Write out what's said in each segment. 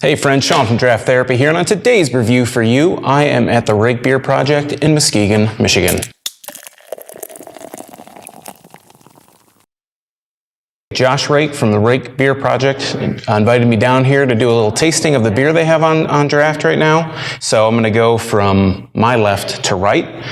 Hey friends, Sean from Draft Therapy here, and on today's review for you, I am at the Rake Beer Project in Muskegon, Michigan. Josh Rake from the Rake Beer Project invited me down here to do a little tasting of the beer they have on draft right now. So I'm going to go from my left to right.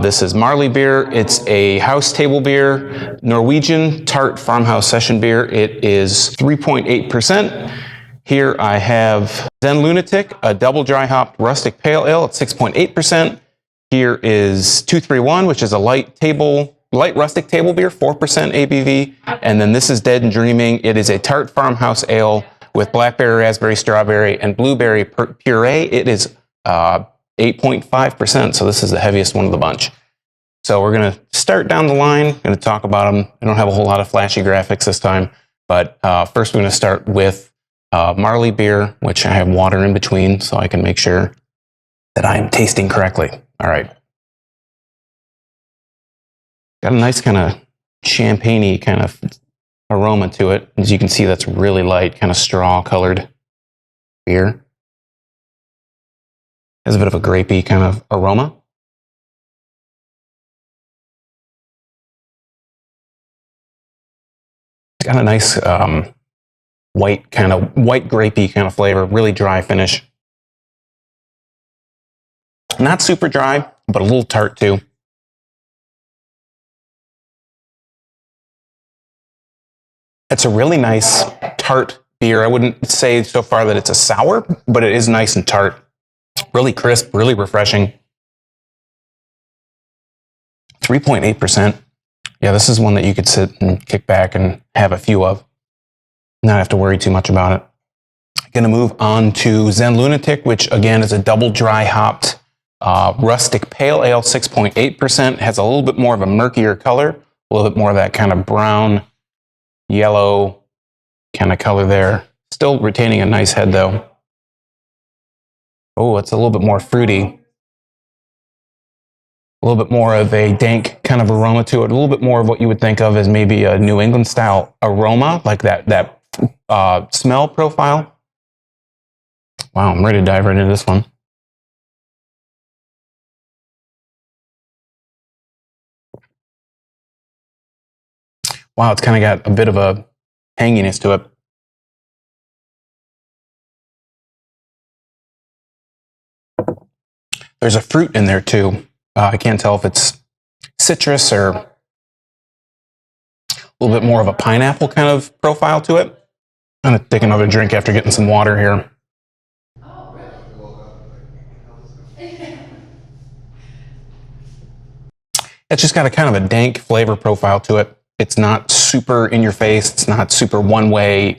This is Marley Beer. It's a house table beer, Norwegian tart farmhouse session beer. It is 3.8%. Here I have Zen Lunatic, a double dry hopped rustic pale ale at 6.8%. Here is 231, which is a light rustic table beer, 4% ABV. And then this is Dead and Dreaming. It is a tart farmhouse ale with blackberry, raspberry, strawberry, and blueberry puree. It is 8.5%, so this is the heaviest one of the bunch. So we're going to start down the line, going to talk about them. I don't have a whole lot of flashy graphics this time, but first we're going to start with Marley Beer, which I have water in between so I can make sure that I am tasting correctly. All right. Got a nice kind of champagne-y kind of aroma to it. As you can see, that's really light, kind of straw-colored beer. Has a bit of a grapey kind of aroma. It's got a nice white grapey kind of flavor, really dry finish. Not super dry, but a little tart too. It's a really nice tart beer. I wouldn't say so far that it's a sour, but it is nice and tart. Really crisp, really refreshing. 3.8%. Yeah, this is one that you could sit and kick back and have a few of. Not have to worry too much about it. Going to move on to Zen Lunatic, which again is a double dry hopped rustic pale ale, 6.8%. Has a little bit more of a murkier color, a little bit more of that kind of brown, yellow kind of color there. Still retaining a nice head though. Oh, it's a little bit more fruity. A little bit more of a dank kind of aroma to it. A little bit more of what you would think of as maybe a New England style aroma, like that smell profile. Wow, I'm ready to dive right into this one. Wow, it's kind of got a bit of a tanginess to it. There's a fruit in there too. I can't tell if it's citrus or a little bit more of a pineapple kind of profile to it. I'm going to take another drink after getting some water here. Oh, really? It's just got a kind of a dank flavor profile to it. It's not super in your face. It's not super one-way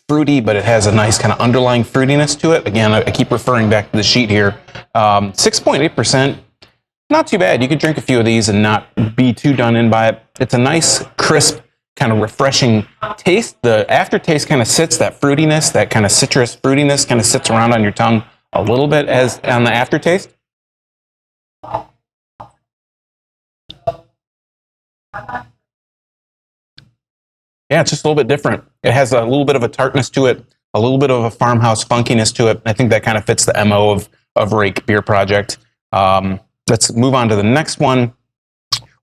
fruity, but it has a nice kind of underlying fruitiness to it. Again, I keep referring back to the sheet here. 6.8%, not too bad. You could drink a few of these and not be too done in by it. It's a nice, crisp, kind of refreshing taste. The aftertaste kind of sits, that fruitiness, that kind of citrus fruitiness kind of sits around on your tongue a little bit as on the aftertaste. Yeah, it's just a little bit different. It has a little bit of a tartness to it, a little bit of a farmhouse funkiness to it. I think that kind of fits the MO of Rake Beer Project. Let's move on to the next one,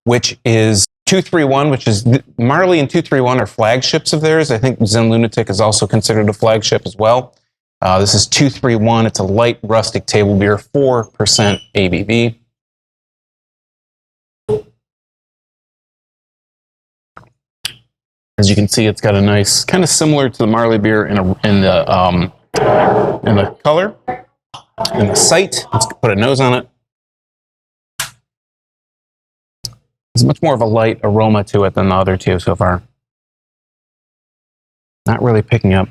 which is 231, which is Marley and 231 are flagships of theirs. I think Zen Lunatic is also considered a flagship as well. This is 231. It's a light rustic table beer, 4% ABV. As you can see, it's got a nice, kind of similar to the Marley Beer in the color, in the sight. Let's put a nose on it. There's much more of a light aroma to it than the other two so far. Not really picking up.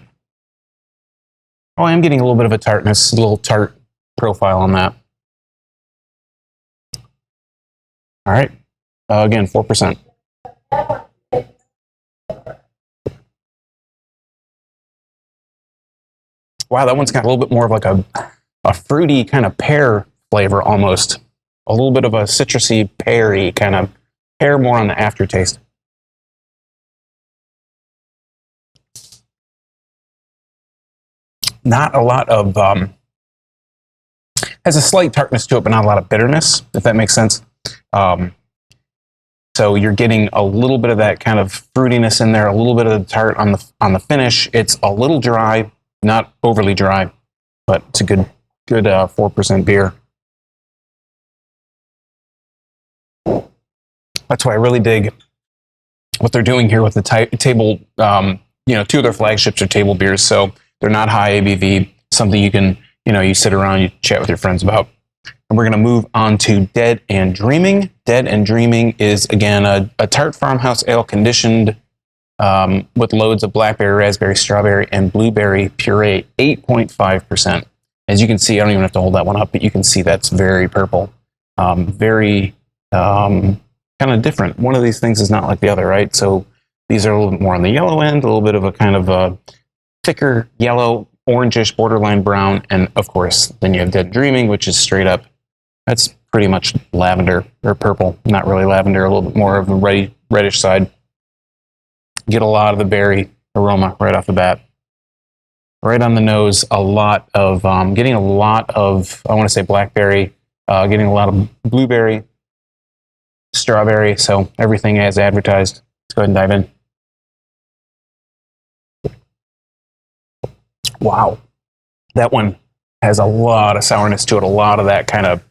Oh, I am getting a little bit of a tartness, a little tart profile on that. All right. Again, 4%. Wow, that one's got a little bit more of like a fruity kind of pear flavor almost. A little bit of a citrusy, pear-y kind of pear more on the aftertaste. not a lot of, has a slight tartness to it, but not a lot of bitterness, if that makes sense. So you're getting a little bit of that kind of fruitiness in there, a little bit of the tart on the finish. It's a little dry, not overly dry, but it's a good 4% beer. That's why I really dig what they're doing here with the table. Two of their flagships are table beers, so they're not high ABV. Something you can, you sit around, you chat with your friends about. And we're going to move on to Dead and Dreaming. Dead and Dreaming is, again, a tart farmhouse ale conditioned with loads of blackberry, raspberry, strawberry, and blueberry puree, 8.5%. As you can see, I don't even have to hold that one up, but you can see that's very purple. Very kind of different. One of these things is not like the other, right? So these are a little bit more on the yellow end, a little bit of a kind of a thicker yellow, orangish, borderline brown, and of course, then you have Dead and Dreaming, which is straight up. That's pretty much lavender or purple, not really lavender, a little bit more of the reddish side. Get a lot of the berry aroma right off the bat. Right on the nose, getting a lot of, I want to say blackberry, getting a lot of blueberry, strawberry, so everything as advertised. Let's go ahead and dive in. Wow. That one has a lot of sourness to it, a lot of that kind of,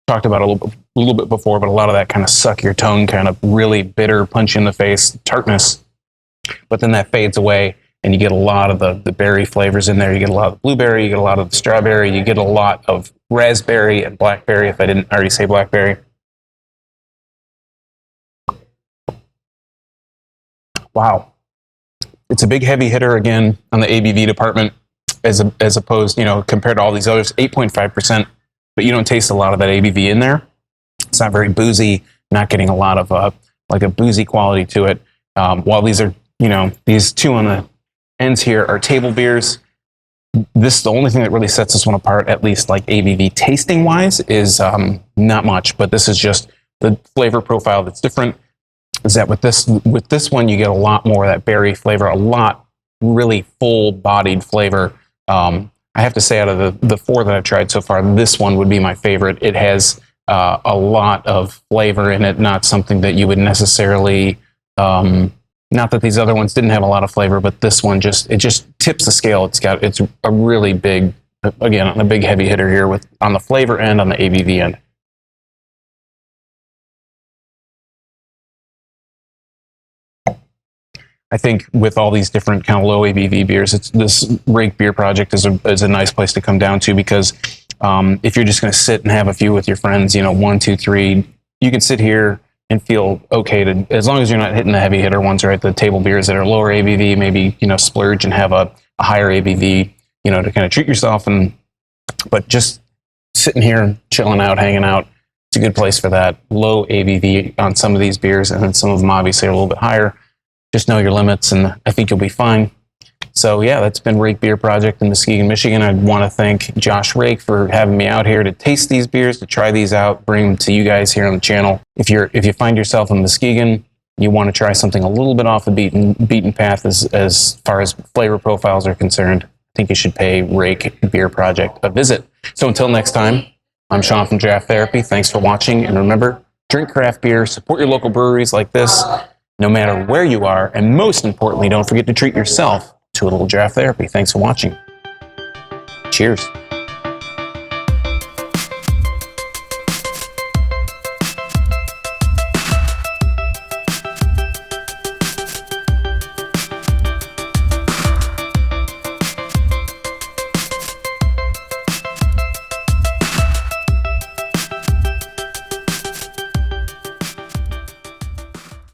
talked about a little bit before, but a lot of that kind of suck your tongue, kind of really bitter, punch you in the face, tartness. But then that fades away, and you get a lot of the berry flavors in there. You get a lot of the blueberry, you get a lot of the strawberry, you get a lot of raspberry and blackberry, if I didn't already say blackberry. Wow. It's a big heavy hitter again on the ABV department, as opposed, compared to all these others, 8.5%, but you don't taste a lot of that ABV in there. It's not very boozy, not getting a lot of like a boozy quality to it. While these are, these two on the ends here are table beers. This, the only thing that really sets this one apart, at least like ABV tasting wise, is not much, but this is just the flavor profile that's different. Is that with this one, you get a lot more of that berry flavor, a lot really full-bodied flavor. I have to say, out of the four that I've tried so far, this one would be my favorite. It has a lot of flavor in it, not something that you would necessarily, not that these other ones didn't have a lot of flavor, but this one just tips the scale. It's a really big, again, a big heavy hitter here on the flavor end, on the ABV end. I think with all these different kind of low ABV beers, this Rake Beer project is a nice place to come down to, because if you're just going to sit and have a few with your friends, 1, 2, 3, you can sit here and feel okay as long as you're not hitting the heavy hitter ones, right? The table beers that are lower ABV, maybe splurge and have a higher ABV, to kind of treat yourself. But just sitting here, chilling out, hanging out, it's a good place for that. Low ABV on some of these beers, and then some of them obviously are a little bit higher. Just know your limits, and I think you'll be fine. So yeah, that's been Rake Beer Project in Muskegon, Michigan. I want to thank Josh Rake for having me out here to taste these beers, to try these out, bring them to you guys here on the channel. If you find yourself in Muskegon, you want to try something a little bit off the beaten path as far as flavor profiles are concerned, I think you should pay Rake Beer Project a visit. So until next time, I'm Sean from Draft Therapy. Thanks for watching, and remember, drink craft beer, support your local breweries like this, no matter where you are, and most importantly, don't forget to treat yourself to a little draft therapy. Thanks for watching. Cheers.